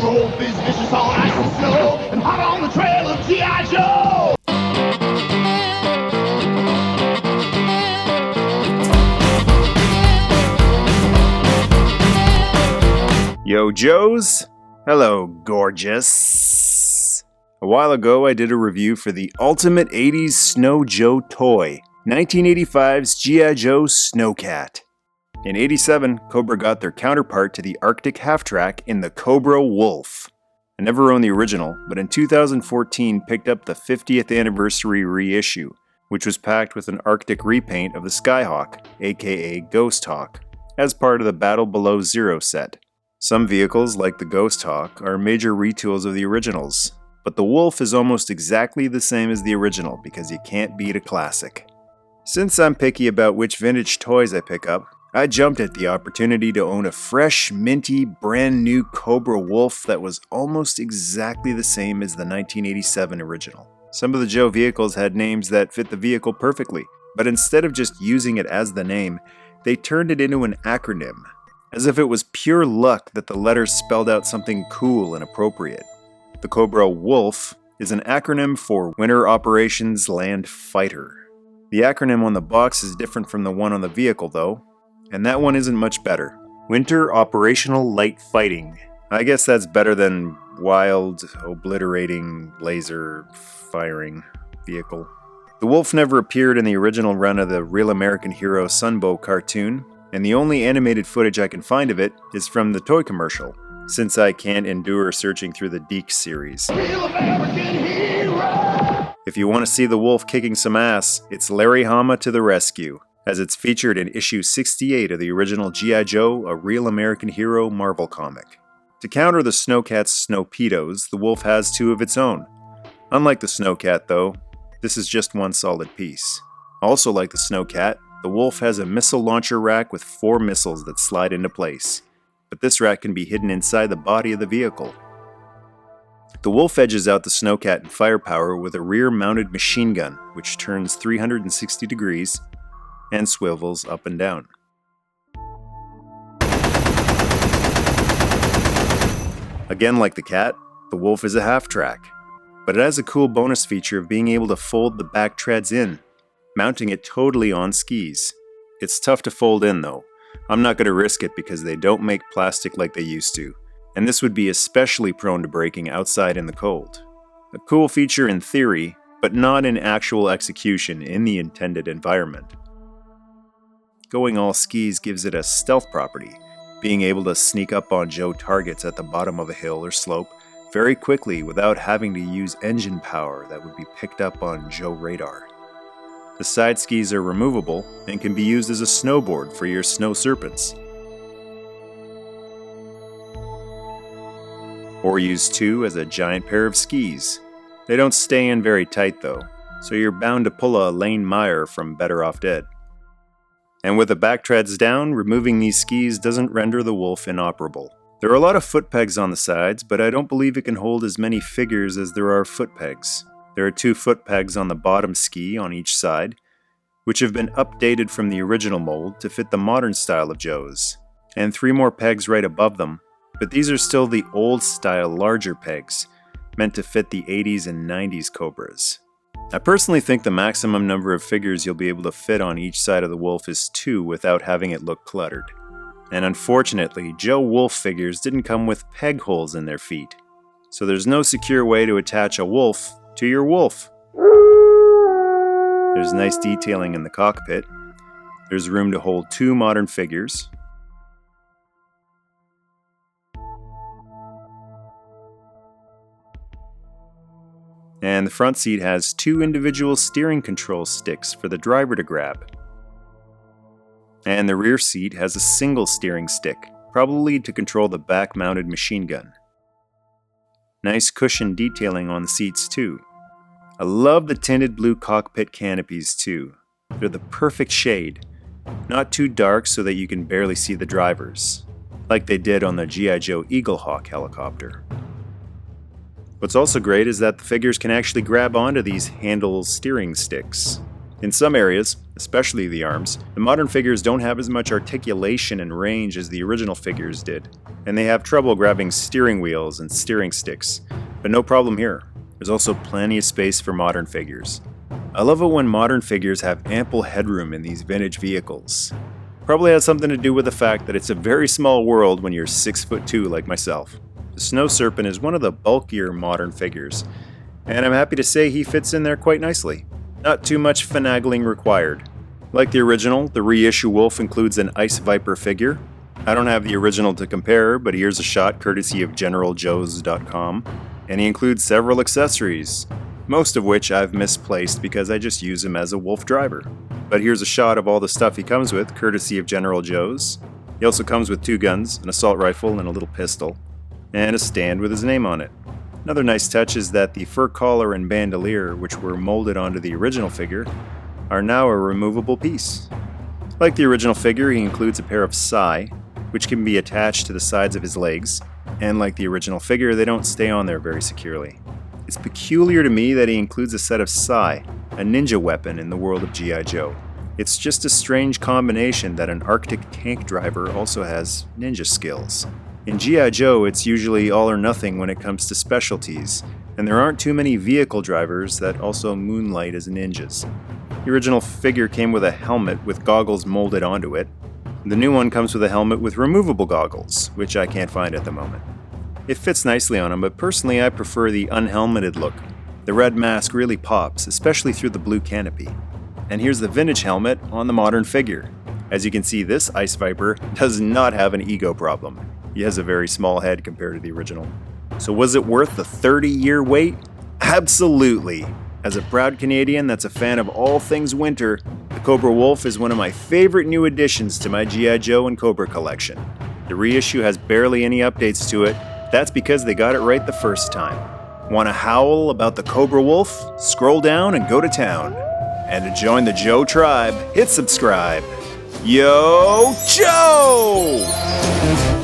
W.O.L.F is vicious on ice and snow, and hot on the trail of G.I. Joe. Yo, Joes! Hello, gorgeous! A while ago, I did a review for the Ultimate 80s Snow Joe toy, 1985's G.I. Joe Snowcat. In 87, Cobra got their counterpart to the Arctic half-track in the Cobra W.O.L.F. I never owned the original, but in 2014 picked up the 50th anniversary reissue, which was packed with an Arctic repaint of the Skyhawk, aka Ghost Hawk, as part of the Battle Below Zero set. Some vehicles, like the Ghost Hawk, are major retools of the originals, but the W.O.L.F is almost exactly the same as the original because you can't beat a classic. Since I'm picky about which vintage toys I pick up, I jumped at the opportunity to own a fresh, minty, brand new Cobra W.O.L.F that was almost exactly the same as the 1987 original. Some of the Joe vehicles had names that fit the vehicle perfectly, but instead of just using it as the name, they turned it into an acronym, as if it was pure luck that the letters spelled out something cool and appropriate. The Cobra W.O.L.F is an acronym for Winter Operations Land Fighter. The acronym on the box is different from the one on the vehicle though, and that one isn't much better. Winter Operational Light Fighting. I guess that's better than Wild, Obliterating, Laser, Firing Vehicle. The W.O.L.F never appeared in the original run of the Real American Hero Sunbow cartoon, and the only animated footage I can find of it is from the toy commercial, since I can't endure searching through the Deke series. If you want to see the W.O.L.F kicking some ass, it's Larry Hama to the rescue, as it's featured in issue 68 of the original G.I. Joe, A Real American Hero Marvel comic. To counter the Snowcat's Snowpedos, the W.O.L.F has two of its own. Unlike the Snowcat though, this is just one solid piece. Also like the Snowcat, the W.O.L.F has a missile launcher rack with 4 missiles that slide into place, but this rack can be hidden inside the body of the vehicle. The W.O.L.F edges out the Snowcat in firepower with a rear-mounted machine gun, which turns 360 degrees and swivels up and down. Again, like the Cat, the W.O.L.F is a half-track, but it has a cool bonus feature of being able to fold the back treads in, mounting it totally on skis. It's tough to fold in though. I'm not going to risk it because they don't make plastic like they used to, and this would be especially prone to breaking outside in the cold. A cool feature in theory, but not in actual execution in the intended environment. Going all skis gives it a stealth property, being able to sneak up on Joe targets at the bottom of a hill or slope very quickly without having to use engine power that would be picked up on Joe radar. The side skis are removable and can be used as a snowboard for your snow serpents. Or use two as a giant pair of skis. They don't stay in very tight though, so you're bound to pull a Lane Meyer from Better Off Dead. And with the back treads down, removing these skis doesn't render the W.O.L.F inoperable. There are a lot of foot pegs on the sides, but I don't believe it can hold as many figures as there are foot pegs. There are 2 foot pegs on the bottom ski on each side, which have been updated from the original mold to fit the modern style of Joes, and 3 more pegs right above them, but these are still the old style larger pegs, meant to fit the 80s and 90s Cobras. I personally think the maximum number of figures you'll be able to fit on each side of the W.O.L.F is 2 without having it look cluttered. And unfortunately, Joe W.O.L.F figures didn't come with peg holes in their feet, so there's no secure way to attach a W.O.L.F to your W.O.L.F. There's nice detailing in the cockpit. There's room to hold 2 modern figures. And the front seat has 2 individual steering control sticks for the driver to grab. And the rear seat has a single steering stick, probably to control the back-mounted machine gun. Nice cushion detailing on the seats too. I love the tinted blue cockpit canopies too. They're the perfect shade. Not too dark so that you can barely see the drivers, like they did on the G.I. Joe Eaglehawk helicopter. What's also great is that the figures can actually grab onto these handle steering sticks. In some areas, especially the arms, the modern figures don't have as much articulation and range as the original figures did, and they have trouble grabbing steering wheels and steering sticks, but no problem here. There's also plenty of space for modern figures. I love it when modern figures have ample headroom in these vintage vehicles. Probably has something to do with the fact that it's a very small world when you're 6'2" like myself. The Snow Serpent is one of the bulkier modern figures, and I'm happy to say he fits in there quite nicely. Not too much finagling required. Like the original, the reissue Wolf includes an Ice Viper figure. I don't have the original to compare, but here's a shot courtesy of GeneralJoes.com, and he includes several accessories, most of which I've misplaced because I just use him as a Wolf driver. But here's a shot of all the stuff he comes with, courtesy of General Joe's. He also comes with 2 guns, an assault rifle and a little pistol, and a stand with his name on it. Another nice touch is that the fur collar and bandolier, which were molded onto the original figure, are now a removable piece. Like the original figure, he includes a pair of sai, which can be attached to the sides of his legs, and like the original figure, they don't stay on there very securely. It's peculiar to me that he includes a set of sai, a ninja weapon in the world of G.I. Joe. It's just a strange combination that an Arctic tank driver also has ninja skills. In G.I. Joe, it's usually all or nothing when it comes to specialties, and there aren't too many vehicle drivers that also moonlight as ninjas. The original figure came with a helmet with goggles molded onto it. The new one comes with a helmet with removable goggles, which I can't find at the moment. It fits nicely on him, but personally I prefer the unhelmeted look. The red mask really pops, especially through the blue canopy. And here's the vintage helmet on the modern figure. As you can see, this Ice Viper does not have an ego problem. He has a very small head compared to the original. So was it worth the 30-year wait? Absolutely! As a proud Canadian that's a fan of all things winter, the Cobra Wolf is one of my favorite new additions to my G.I. Joe and Cobra collection. The reissue has barely any updates to it. That's because they got it right the first time. Want to howl about the Cobra Wolf? Scroll down and go to town. And to join the Joe tribe, hit subscribe. Yo, Joe!